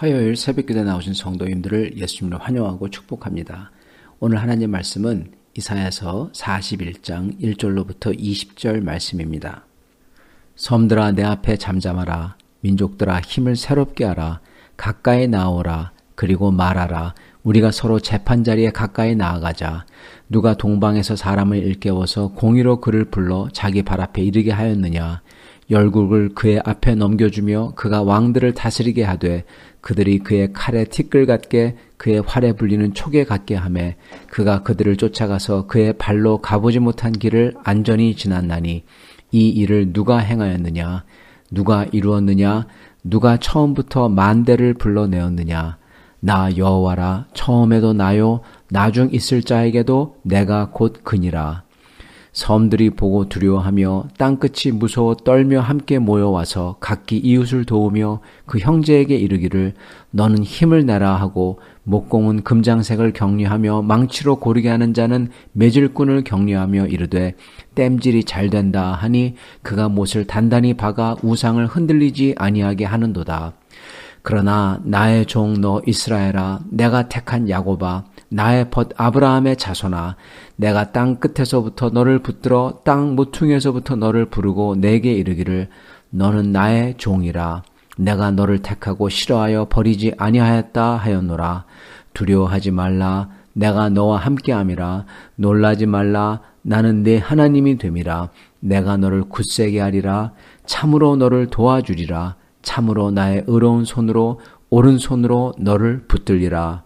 화요일 새벽기도에 나오신 성도님들을 예수님으로 환영하고 축복합니다. 오늘 하나님 말씀은 이사야서 41장 1절로부터 20절 말씀입니다. 섬들아 내 앞에 잠잠하라. 민족들아 힘을 새롭게 하라. 가까이 나오라. 그리고 말하라. 우리가 서로 재판자리에 가까이 나아가자. 누가 동방에서 사람을 일깨워서 공의로 그를 불러 자기 발 앞에 이르게 하였느냐. 열국을 그의 앞에 넘겨주며 그가 왕들을 다스리게 하되 그들이 그의 칼에 티끌 같게 그의 활에 불리는 촉에 같게 하매 그가 그들을 쫓아가서 그의 발로 가보지 못한 길을 안전히 지났나니 이 일을 누가 행하였느냐. 누가 이루었느냐. 누가 처음부터 만대를 불러내었느냐. 나 여호와라. 처음에도 나요. 나중 있을 자에게도 내가 곧 그니라. 섬들이 보고 두려워하며 땅끝이 무서워 떨며 함께 모여와서 각기 이웃을 도우며 그 형제에게 이르기를 너는 힘을 내라 하고 목공은 금장색을 격려하며 망치로 고르게 하는 자는 매질꾼을 격려하며 이르되 땜질이 잘 된다 하니 그가 못을 단단히 박아 우상을 흔들리지 아니하게 하는도다. 그러나 나의 종 너 이스라엘아, 내가 택한 야곱아, 나의 벗 아브라함의 자손아, 내가 땅 끝에서부터 너를 붙들어 땅 모퉁이에서부터 너를 부르고 내게 이르기를 너는 나의 종이라. 내가 너를 택하고 싫어하여 버리지 아니하였다 하였노라. 두려워하지 말라. 내가 너와 함께함이라. 놀라지 말라. 나는 네 하나님이 됨이라. 내가 너를 굳세게 하리라. 참으로 너를 도와주리라. 참으로 나의 의로운 손으로 오른손으로 너를 붙들리라.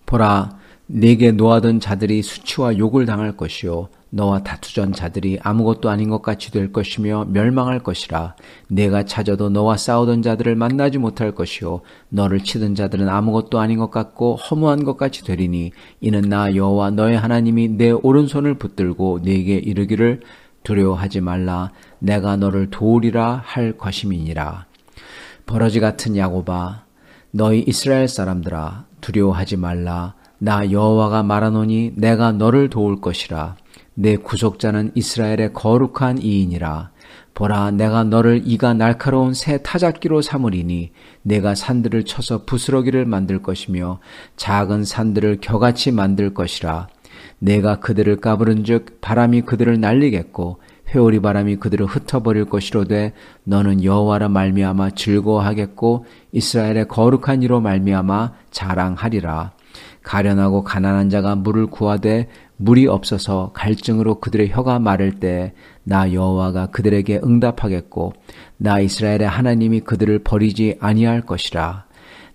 보라, 네게 노하던 자들이 수치와 욕을 당할 것이요 너와 다투던 자들이 아무것도 아닌 것 같이 될 것이며 멸망할 것이라. 네가 찾아도 너와 싸우던 자들을 만나지 못할 것이요 너를 치던 자들은 아무것도 아닌 것 같고 허무한 것 같이 되리니 이는 나 여호와 너의 하나님이 내 오른손을 붙들고 네게 이르기를 두려워하지 말라. 내가 너를 도우리라 할 것임이니라. 버러지 같은 야곱아, 너희 이스라엘 사람들아, 두려워하지 말라. 나 여호와가 말하노니 내가 너를 도울 것이라. 내 구속자는 이스라엘의 거룩한 이인이라. 보라, 내가 너를 이가 날카로운 새 타작기로 삼으리니 내가 산들을 쳐서 부스러기를 만들 것이며 작은 산들을 겨같이 만들 것이라. 내가 그들을 까부른즉 바람이 그들을 날리겠고 회오리 바람이 그들을 흩어버릴 것이로되 너는 여호와라 말미암아 즐거워하겠고 이스라엘의 거룩한 이로 말미암아 자랑하리라. 가련하고 가난한 자가 물을 구하되 물이 없어서 갈증으로 그들의 혀가 마를 때 나 여호와가 그들에게 응답하겠고 나 이스라엘의 하나님이 그들을 버리지 아니할 것이라.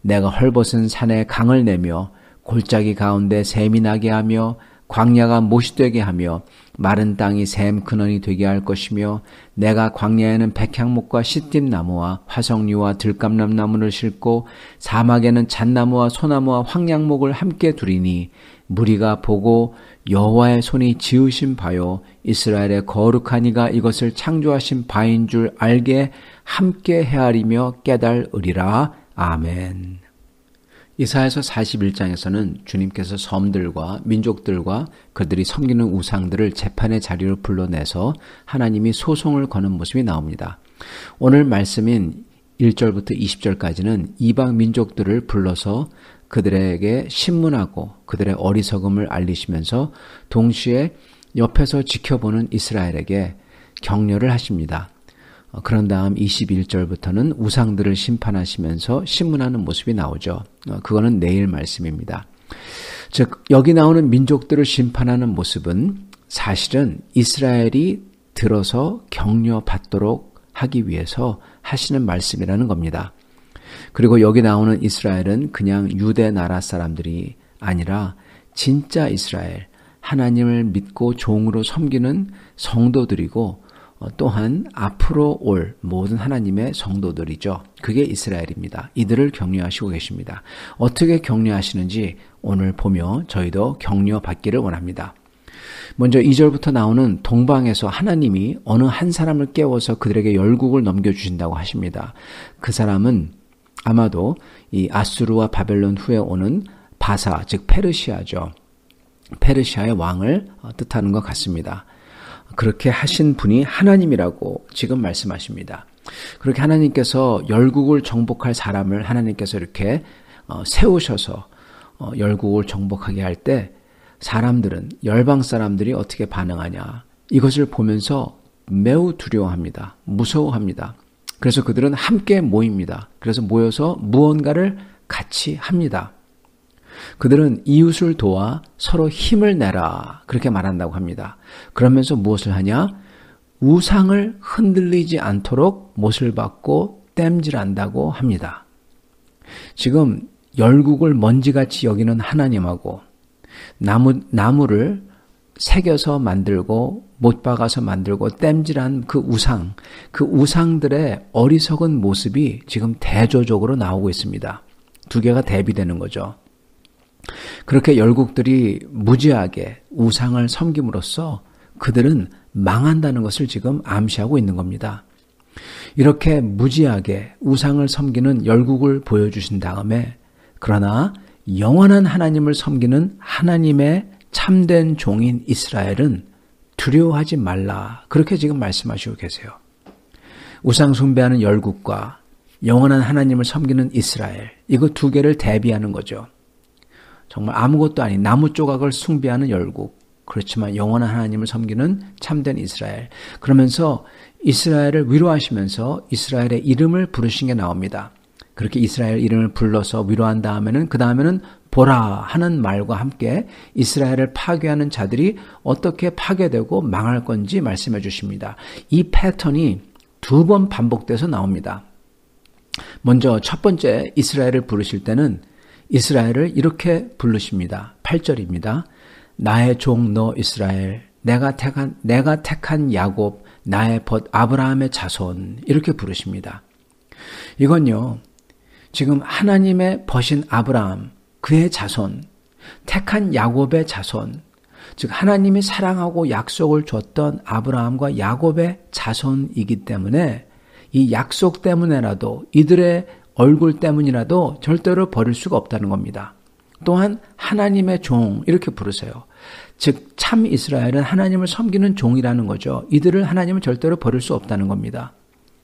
내가 헐벗은 산에 강을 내며 골짜기 가운데 샘이 나게 하며 광야가 못이 되게 하며 마른 땅이 샘 근원이 되게 할 것이며 내가 광야에는 백향목과 시띠나무와 화석류와 들감람나무를 심고 사막에는 잣나무와 소나무와 황량목을 함께 두리니 무리가 보고 여호와의 손이 지으신 바요 이스라엘의 거룩한 이가 이것을 창조하신 바인 줄 알게 함께 헤아리며 깨달으리라. 아멘. 이사야서 41장에서는 주님께서 섬들과 민족들과 그들이 섬기는 우상들을 재판의 자리로 불러내서 하나님이 소송을 거는 모습이 나옵니다. 오늘 말씀인 1절부터 20절까지는 이방 민족들을 불러서 그들에게 신문하고 그들의 어리석음을 알리시면서 동시에 옆에서 지켜보는 이스라엘에게 격려를 하십니다. 그런 다음 21절부터는 우상들을 심판하시면서 신문하는 모습이 나오죠. 그거는 내일 말씀입니다. 즉 여기 나오는 민족들을 심판하는 모습은 사실은 이스라엘이 들어서 격려받도록 하기 위해서 하시는 말씀이라는 겁니다. 그리고 여기 나오는 이스라엘은 그냥 유대 나라 사람들이 아니라 진짜 이스라엘, 하나님을 믿고 종으로 섬기는 성도들이고 또한 앞으로 올 모든 하나님의 성도들이죠. 그게 이스라엘입니다. 이들을 격려하시고 계십니다. 어떻게 격려하시는지 오늘 보며 저희도 격려받기를 원합니다. 먼저 2절부터 나오는 동방에서 하나님이 어느 한 사람을 깨워서 그들에게 열국을 넘겨주신다고 하십니다. 그 사람은 아마도 이 아수르와 바벨론 후에 오는 바사, 즉 페르시아죠. 페르시아의 왕을 뜻하는 것 같습니다. 그렇게 하신 분이 하나님이라고 지금 말씀하십니다. 그렇게 하나님께서 열국을 정복할 사람을 하나님께서 이렇게 세우셔서 열국을 정복하게 할 때 사람들은, 열방 사람들이 어떻게 반응하냐, 이것을 보면서 매우 두려워합니다. 무서워합니다. 그래서 그들은 함께 모입니다. 그래서 모여서 무언가를 같이 합니다. 그들은 이웃을 도와 서로 힘을 내라, 그렇게 말한다고 합니다. 그러면서 무엇을 하냐? 우상을 흔들리지 않도록 못을 박고 땜질한다고 합니다. 지금 열국을 먼지같이 여기는 하나님하고 나무를 새겨서 만들고 못 박아서 만들고 땜질한 그 우상들의 어리석은 모습이 지금 대조적으로 나오고 있습니다. 두 개가 대비되는 거죠. 그렇게 열국들이 무지하게 우상을 섬김으로써 그들은 망한다는 것을 지금 암시하고 있는 겁니다. 이렇게 무지하게 우상을 섬기는 열국을 보여주신 다음에 그러나 영원한 하나님을 섬기는 하나님의 참된 종인 이스라엘은 두려워하지 말라, 그렇게 지금 말씀하시고 계세요. 우상 숭배하는 열국과 영원한 하나님을 섬기는 이스라엘, 이거 두 개를 대비하는 거죠. 정말 아무것도 아닌 나무 조각을 숭배하는 열국, 그렇지만 영원한 하나님을 섬기는 참된 이스라엘. 그러면서 이스라엘을 위로하시면서 이스라엘의 이름을 부르신 게 나옵니다. 그렇게 이스라엘 이름을 불러서 위로한 다음에는 그 다음에는 보라 하는 말과 함께 이스라엘을 파괴하는 자들이 어떻게 파괴되고 망할 건지 말씀해 주십니다. 이 패턴이 두 번 반복돼서 나옵니다. 먼저 첫 번째 이스라엘을 부르실 때는 이스라엘을 이렇게 부르십니다. 8절입니다. 나의 종 너 이스라엘, 내가 택한 야곱, 나의 벗 아브라함의 자손, 이렇게 부르십니다. 이건요, 지금 하나님의 벗인 아브라함, 그의 자손, 택한 야곱의 자손, 즉 하나님이 사랑하고 약속을 줬던 아브라함과 야곱의 자손이기 때문에 이 약속 때문에라도, 이들의 얼굴 때문이라도 절대로 버릴 수가 없다는 겁니다. 또한 하나님의 종, 이렇게 부르세요. 즉 참 이스라엘은 하나님을 섬기는 종이라는 거죠. 이들을 하나님은 절대로 버릴 수 없다는 겁니다.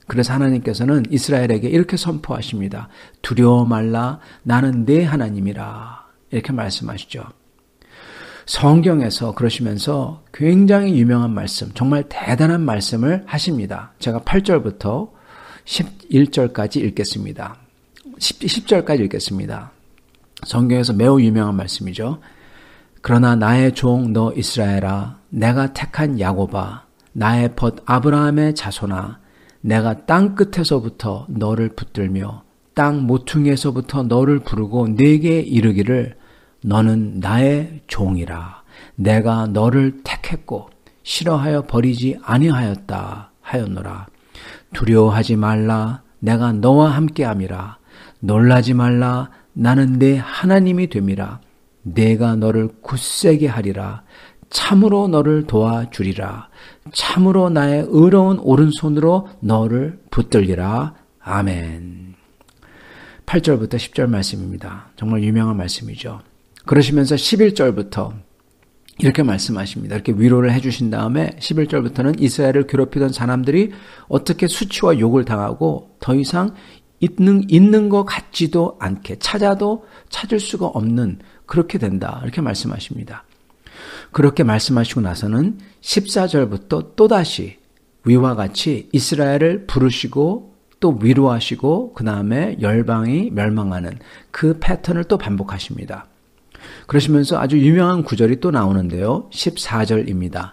그래서 하나님께서는 이스라엘에게 이렇게 선포하십니다. 두려워 말라, 나는 네 하나님이라. 이렇게 말씀하시죠. 성경에서 그러시면서 굉장히 유명한 말씀, 정말 대단한 말씀을 하십니다. 제가 8절부터 11절까지 읽겠습니다. 10절까지 읽겠습니다. 성경에서 매우 유명한 말씀이죠. 그러나 나의 종 너 이스라엘아, 내가 택한 야곱아, 나의 벗 아브라함의 자손아, 내가 땅 끝에서부터 너를 붙들며 땅 모퉁이에서부터 너를 부르고 네게 이르기를 너는 나의 종이라. 내가 너를 택했고 싫어하여 버리지 아니하였다 하였노라. 두려워하지 말라. 내가 너와 함께함이라. 놀라지 말라. 나는 네 하나님이 됨이라. 내가 너를 굳세게 하리라. 참으로 너를 도와주리라. 참으로 나의 의로운 오른손으로 너를 붙들리라. 아멘. 8절부터 10절 말씀입니다. 정말 유명한 말씀이죠. 그러시면서 11절부터 이렇게 말씀하십니다. 이렇게 위로를 해주신 다음에 11절부터는 이스라엘을 괴롭히던 사람들이 어떻게 수치와 욕을 당하고 더 이상 있는 것 같지도 않게 찾아도 찾을 수가 없는 그렇게 된다. 이렇게 말씀하십니다. 그렇게 말씀하시고 나서는 14절부터 또다시 위와 같이 이스라엘을 부르시고 또 위로하시고 그 다음에 열방이 멸망하는 그 패턴을 또 반복하십니다. 그러시면서 아주 유명한 구절이 또 나오는데요. 14절입니다.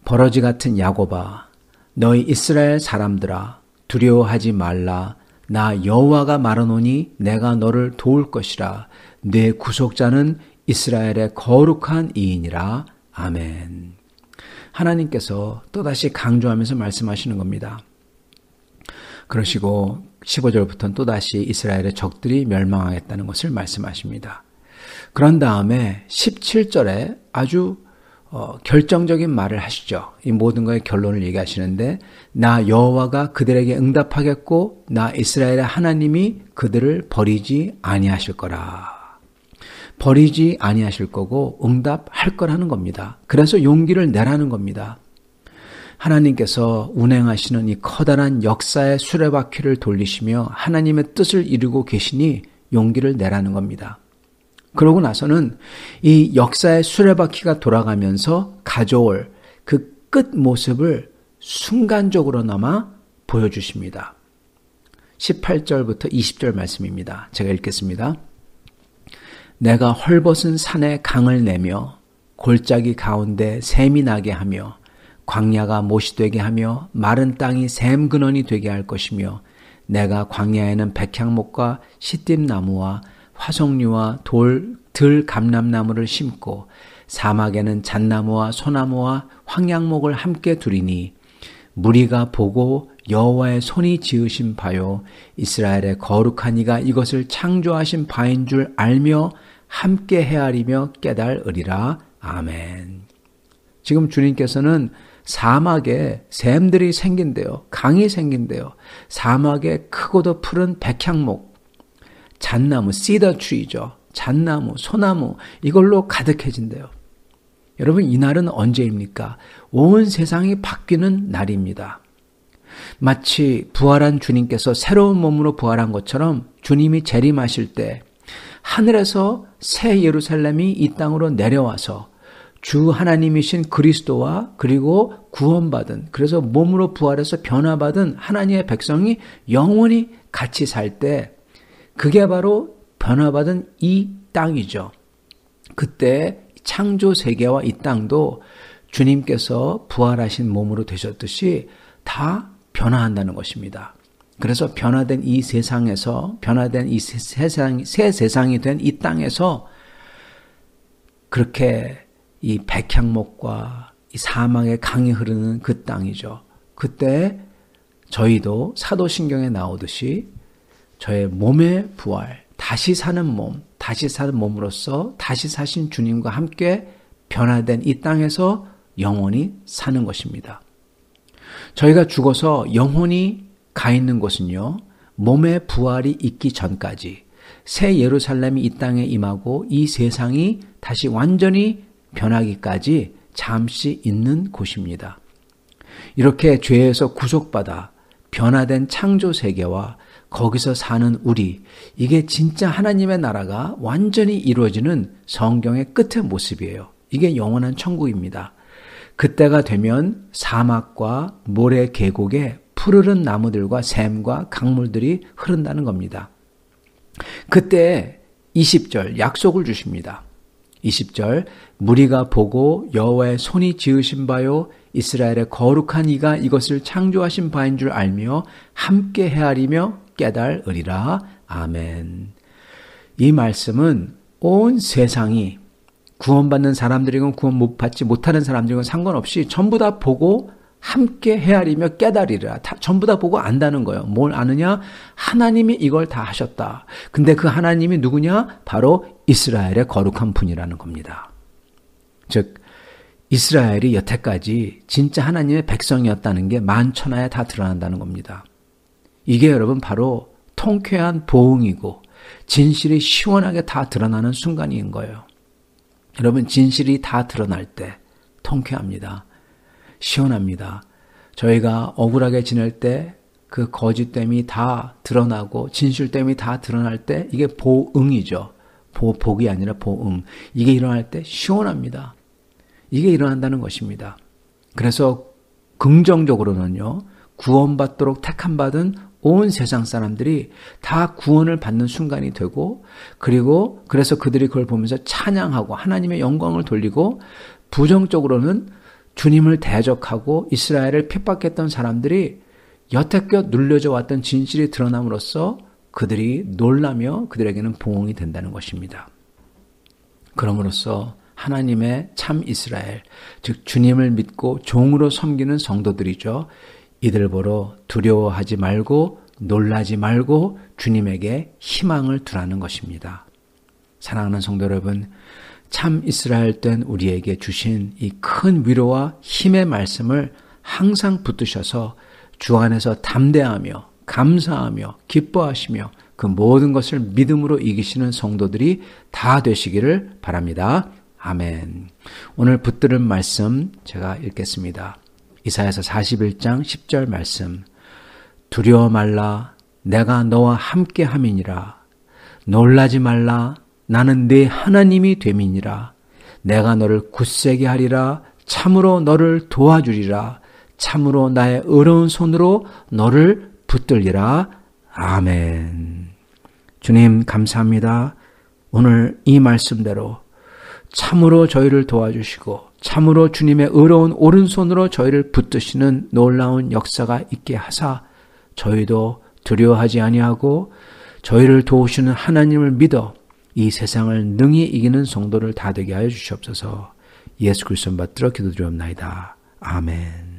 버러지 같은 야곱아, 너희 이스라엘 사람들아, 두려워하지 말라. 나 여호와가 말하노니 내가 너를 도울 것이라. 내 구속자는 이스라엘의 거룩한 이인이라. 아멘. 하나님께서 또다시 강조하면서 말씀하시는 겁니다. 그러시고 15절부터는 또다시 이스라엘의 적들이 멸망하겠다는 것을 말씀하십니다. 그런 다음에 17절에 아주 결정적인 말을 하시죠. 이 모든 것의 결론을 얘기하시는데 나 여호와가 그들에게 응답하겠고 나 이스라엘의 하나님이 그들을 버리지 아니하실 거라. 버리지 아니하실 거고 응답할 거라는 겁니다. 그래서 용기를 내라는 겁니다. 하나님께서 운행하시는 이 커다란 역사의 수레바퀴를 돌리시며 하나님의 뜻을 이루고 계시니 용기를 내라는 겁니다. 그러고 나서는 이 역사의 수레바퀴가 돌아가면서 가져올 그 끝 모습을 순간적으로나마 보여주십니다. 18절부터 20절 말씀입니다. 제가 읽겠습니다. 내가 헐벗은 산에 강을 내며 골짜기 가운데 샘이 나게 하며 광야가 못이 되게 하며 마른 땅이 샘 근원이 되게 할 것이며 내가 광야에는 백향목과 시띠나무와 화석류와 들 감람나무를 심고 사막에는 잣나무와 소나무와 황양목을 함께 두리니 무리가 보고 여호와의 손이 지으신 바요 이스라엘의 거룩한 이가 이것을 창조하신 바인 줄 알며 함께 헤아리며 깨달으리라. 아멘. 지금 주님께서는 사막에 샘들이 생긴대요. 강이 생긴대요. 사막에 크고도 푸른 백향목, 잣나무, 시더 트리죠. 잣나무, 소나무 이걸로 가득해진대요. 여러분 이 날은 언제입니까? 온 세상이 바뀌는 날입니다. 마치 부활한 주님께서 새로운 몸으로 부활한 것처럼 주님이 재림하실 때 하늘에서 새 예루살렘이 이 땅으로 내려와서 주 하나님이신 그리스도와 그리고 구원받은 그래서 몸으로 부활해서 변화받은 하나님의 백성이 영원히 같이 살 때 그게 바로 변화받은 이 땅이죠. 그때 창조 세계와 이 땅도 주님께서 부활하신 몸으로 되셨듯이 다 변화한다는 것입니다. 그래서 변화된 이 세상에서 변화된 이 새 세상이 된 이 땅에서 그렇게 이 백향목과 이 사막의 강이 흐르는 그 땅이죠. 그때 저희도 사도신경에 나오듯이 저의 몸의 부활, 다시 사는 몸, 다시 사는 몸으로서 다시 사신 주님과 함께 변화된 이 땅에서 영원히 사는 것입니다. 저희가 죽어서 영혼이 가 있는 곳은요, 몸의 부활이 있기 전까지 새 예루살렘이 이 땅에 임하고 이 세상이 다시 완전히 변하기까지 잠시 있는 곳입니다. 이렇게 죄에서 구속받아 변화된 창조 세계와 거기서 사는 우리, 이게 진짜 하나님의 나라가 완전히 이루어지는 성경의 끝의 모습이에요. 이게 영원한 천국입니다. 그때가 되면 사막과 모래 계곡에 푸르른 나무들과 샘과 강물들이 흐른다는 겁니다. 그때 20절 약속을 주십니다. 20절 무리가 보고 여호와의 손이 지으신 바요 이스라엘의 거룩한 이가 이것을 창조하신 바인 줄 알며 함께 헤아리며 깨달으리라. 아멘. 이 말씀은 온 세상이 구원받는 사람들이건 구원 못 받지 못하는 사람들이건 상관없이 전부 다 보고 함께 헤아리며 깨달으리라. 전부 다 보고 안다는 거예요. 뭘 아느냐? 하나님이 이걸 다 하셨다. 근데 그 하나님이 누구냐? 바로 이스라엘의 거룩한 분이라는 겁니다. 즉 이스라엘이 여태까지 진짜 하나님의 백성이었다는 게 만천하에 다 드러난다는 겁니다. 이게 여러분 바로 통쾌한 보응이고 진실이 시원하게 다 드러나는 순간인 거예요. 여러분 진실이 다 드러날 때 통쾌합니다. 시원합니다. 저희가 억울하게 지낼 때 그 거짓됨이 다 드러나고 진실됨이 다 드러날 때 이게 보응이죠. 복이 아니라 보응. 이게 일어날 때 시원합니다. 이게 일어난다는 것입니다. 그래서 긍정적으로는요. 구원받도록 택함받은 온 세상 사람들이 다 구원을 받는 순간이 되고 그리고 그래서 그들이 그걸 보면서 찬양하고 하나님의 영광을 돌리고 부정적으로는 주님을 대적하고 이스라엘을 핍박했던 사람들이 여태껏 눌려져 왔던 진실이 드러남으로써 그들이 놀라며 그들에게는 보응이 된다는 것입니다. 그럼으로써 하나님의 참 이스라엘, 즉 주님을 믿고 종으로 섬기는 성도들이죠. 이들 보러 두려워하지 말고 놀라지 말고 주님에게 희망을 두라는 것입니다. 사랑하는 성도 여러분, 참 이스라엘 된 우리에게 주신 이 큰 위로와 힘의 말씀을 항상 붙드셔서 주 안에서 담대하며 감사하며 기뻐하시며 그 모든 것을 믿음으로 이기시는 성도들이 다 되시기를 바랍니다. 아멘. 오늘 붙들은 말씀 제가 읽겠습니다. 이사야서 41장 10절 말씀. 두려워 말라 내가 너와 함께 함이니라. 놀라지 말라 나는 네 하나님이 됨이니라. 내가 너를 굳세게 하리라. 참으로 너를 도와주리라. 참으로 나의 의로운 손으로 너를 붙들리라. 아멘. 주님 감사합니다. 오늘 이 말씀대로 참으로 저희를 도와주시고 참으로 주님의 의로운 오른손으로 저희를 붙드시는 놀라운 역사가 있게 하사 저희도 두려워하지 아니하고 저희를 도우시는 하나님을 믿어 이 세상을 능히 이기는 성도를 다 되게 하여 주시옵소서. 예수 그리스도 받들어 기도드리옵나이다. 아멘.